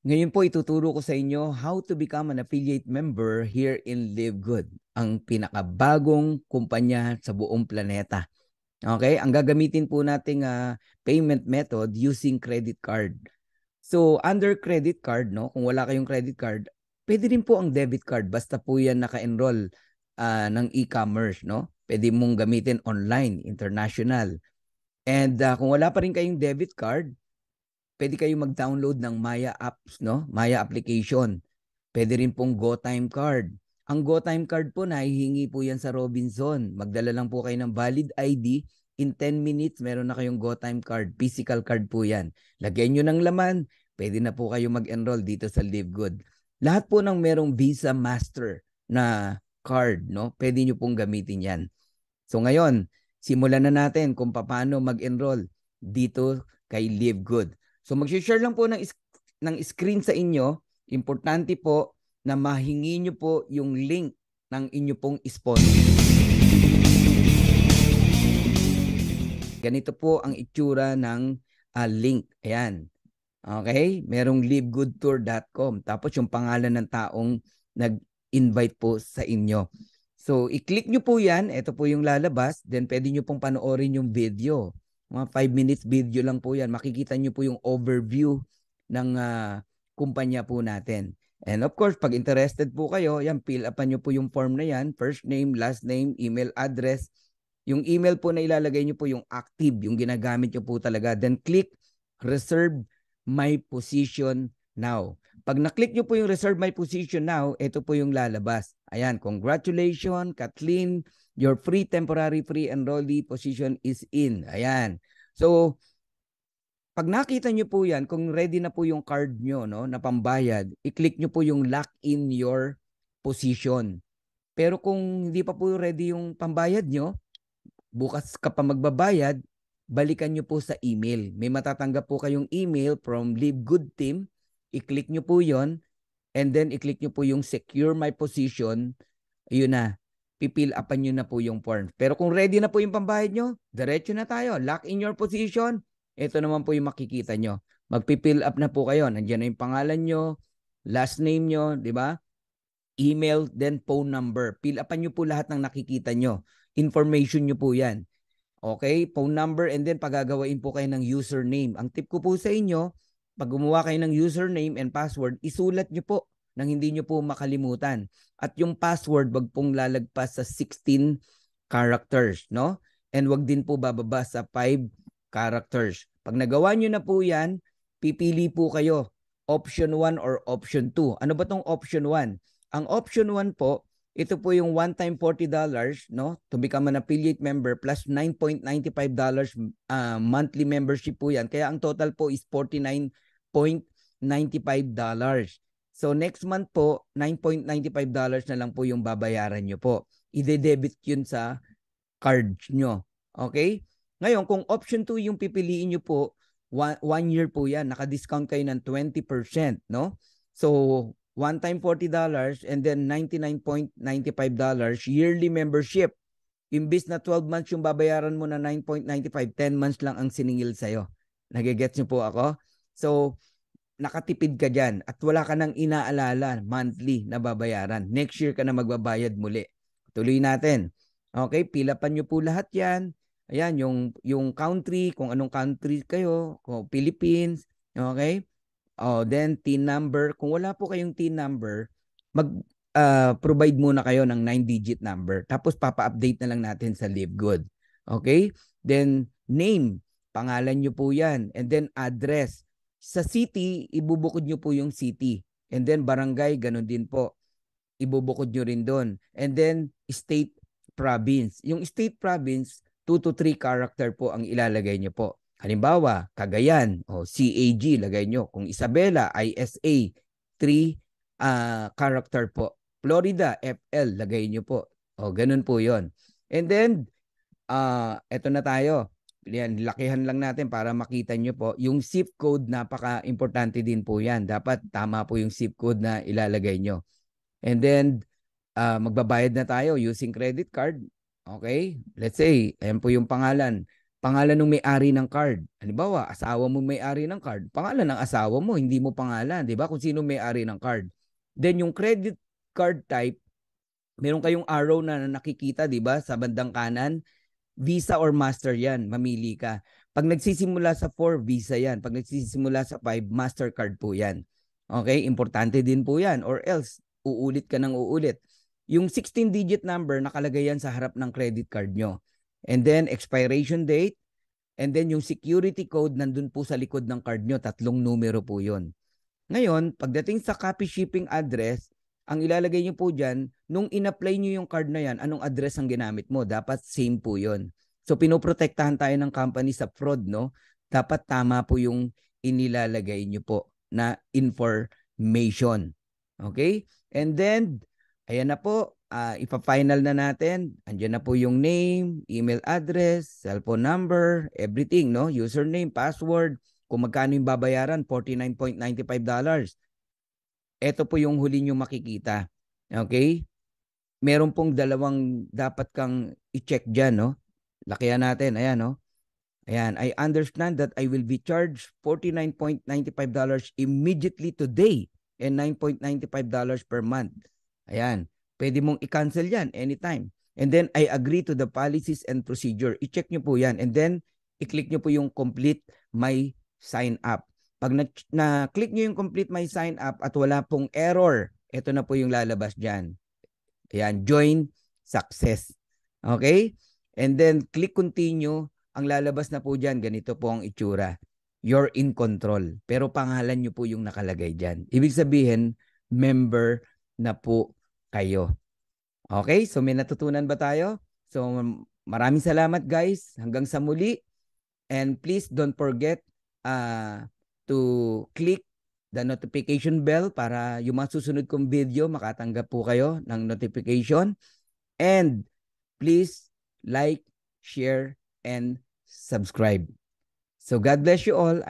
Ngayon po ituturo ko sa inyo how to become an affiliate member here in Live Good, ang pinakabagong kumpanya sa buong planeta. Okay? Ang gagamitin po nating payment method using credit card. So, under credit card, no, kung wala kayong credit card, pwede rin po ang debit card basta po yan naka-enroll ng e-commerce, no? Pwede mong gamitin online, international. And kung wala pa rin kayong debit card, pwede kayong mag-download ng Maya apps, no? Maya application. Pwede rin pong GoTime card. Ang GoTime card po, nahihingi po yan sa Robinson. Magdala lang po kayo ng valid ID. In 10 minutes, meron na kayong GoTime card. Physical card po yan. Lagyan nyo ng laman. Pwede na po kayo mag-enroll dito sa Live Good. Lahat po ng merong Visa Master na card, no? Pwede nyo pong gamitin yan. So ngayon, simulan na natin kung paano mag-enroll dito kay Live Good. So mag-share lang po ng screen sa inyo. Importante po na mahingi nyo po yung link ng inyo pong sponsor. Ganito po ang itsura ng link. Ayan. Okay? Merong livegoodtour.com. Tapos yung pangalan ng taong nag-invite po sa inyo. So, i-click nyo po yan. Ito po yung lalabas. Then, pwede nyo pong panoorin yung video. Mga 5 minutes video lang po yan. Makikita nyo po yung overview ng kumpanya po natin. And of course, pag interested po kayo, yan, fill upan nyo po yung form na yan. First name, last name, email address. Yung email po na ilalagay nyo po yung active, yung ginagamit nyo po talaga. Then, click reserve my position now. Pag na-click nyo po yung reserve my position now, ito po yung lalabas. Ayan, congratulations, Kathleen, your temporary free enrollee position is in. Ayan. So, pag nakita nyo po yan, kung ready na po yung card nyo, no, na pambayad, i-click nyo po yung lock in your position. Pero kung hindi pa po ready yung pambayad nyo, bukas ka pa magbabayad, balikan nyo po sa email. May matatanggap po kayong email from Live Good Team. I-click nyo po yon, and then i-click nyo po yung secure my position. Yun na. Pipil upan nyo na po yung form. Pero kung ready na po yung pambayad nyo, diretso na tayo. Lock in your position. Ito naman po yung makikita nyo. Magpipil up na po kayo. Nandiyan na yung pangalan nyo, last name nyo, di ba? Email, then phone number. Fill upan nyo po lahat ng nakikita nyo. Information nyo po yan. Okay, phone number, and then pagagawain po kayo ng username. Ang tip ko po sa inyo, pag gumawa kayo ng username and password, isulat nyo po nang hindi nyo po makalimutan. At yung password, wag pong lalagpas sa 16 characters, no? And wag din po bababa sa 5 characters. Pag nagawa nyo na po yan, pipili po kayo, option 1 or option 2. Ano ba tong option 1? Ang option 1 po, ito po yung one-time $40, no, to become an affiliate member plus $9.95 monthly membership po yan. Kaya ang total po is $49.95. So next month po, $9.95 na lang po yung babayaran nyo po. Ide-debit yun sa card nyo. Okay? Ngayon, kung option 2 yung pipiliin nyo po, one year po yan. Naka-discount kayo ng 20%, no? So, one time $40 and then $99.95 yearly membership. Imbis na 12 months yung babayaran mo na 9.95, 10 months lang ang siningil sa'yo. Nagigets nyo po ako? So, nakatipid ka dyan at wala ka nang inaalala monthly na babayaran. Next year ka na magbabayad muli. Tuloy natin. Okay, pilapan nyo po lahat yan. Ayan, yung country, kung anong country kayo, kung Philippines, okay? Oh, then TIN number. Kung wala po kayong TIN number, mag-provide muna kayo ng 9-digit number. Tapos papa-update na lang natin sa Live Good. Okay? Then name, pangalan nyo po yan. And then address. Sa city, ibubukod nyo po yung city. And then barangay, ganun din po. Ibubukod nyo rin doon. And then state, province. Yung state, province, 2 to 3 character po ang ilalagay nyo po. Halimbawa, Cagayan o CAG lagay nyo. Kung Isabela, ISA, 3 character po. Florida, FL lagay nyo po. O, ganun po yon. And then, eto na tayo. Yan, lakihan lang natin para makita nyo po. Yung zip code, napaka-importante din po yan. Dapat tama po yung zip code na ilalagay nyo. And then, magbabayad na tayo using credit card. Okay? Let's say, ayan po yung pangalan. pangalan ng may-ari ng card. Halimbawa, asawa mo may-ari ng card, pangalan ng asawa mo, hindi mo pangalan, di ba? Kung sino may-ari ng card. Then yung credit card type, meron kayong arrow na nakikita, di ba? Sa bandang kanan, Visa or Master yan, mamili ka. Pag nagsisimula sa 4, Visa yan. Pag nagsisimula sa 5, Mastercard po yan. Okay, importante din po yan. Or else, uulit ka ng uulit. Yung 16-digit number, nakalagay yan sa harap ng credit card nyo. And then, expiration date. And then, yung security code, nandun po sa likod ng card nyo. 3 numero po yun. Ngayon, pagdating sa copy shipping address, ang ilalagay nyo po dyan, nung in-apply nyo yung card na yan, anong address ang ginamit mo? Dapat same po yun. So, pinoprotektahan tayo ng company sa fraud, no? Dapat tama po yung inilalagay nyo po na information. Okay? And then, ayan na po, ipa-final na natin. Andiyan na po yung name, email address, cellphone number, everything, no? Username, password, kung magkano yung babayaran, $49.95. Ito po yung huli nyo makikita. Okay? Meron pong dalawang dapat kang i-check dyan, no? Lakihan natin. Ayan, no? Ayan. I understand that I will be charged $49.95 immediately today and $9.95 per month. Ayan. Pwede mong i-cancel yan anytime. And then, I agree to the policies and procedure. I-check nyo po yan. And then, i-click nyo po yung complete my sign up. Pag na-click nyo yung complete my sign up at wala pong error, ito na po yung lalabas dyan. Ayan, join success. Okay? And then, click continue. Ang lalabas na po dyan, ganito po ang itsura. You're in control. Pero pangalan nyo po yung nakalagay dyan. Ibig sabihin, member na po kayo. Okay? So, may natutunan ba tayo? So, maraming salamat guys. Hanggang sa muli. And please don't forget to click the notification bell para yung mga susunod kong video makatanggap po kayo ng notification. And please like, share, and subscribe. So God bless you all.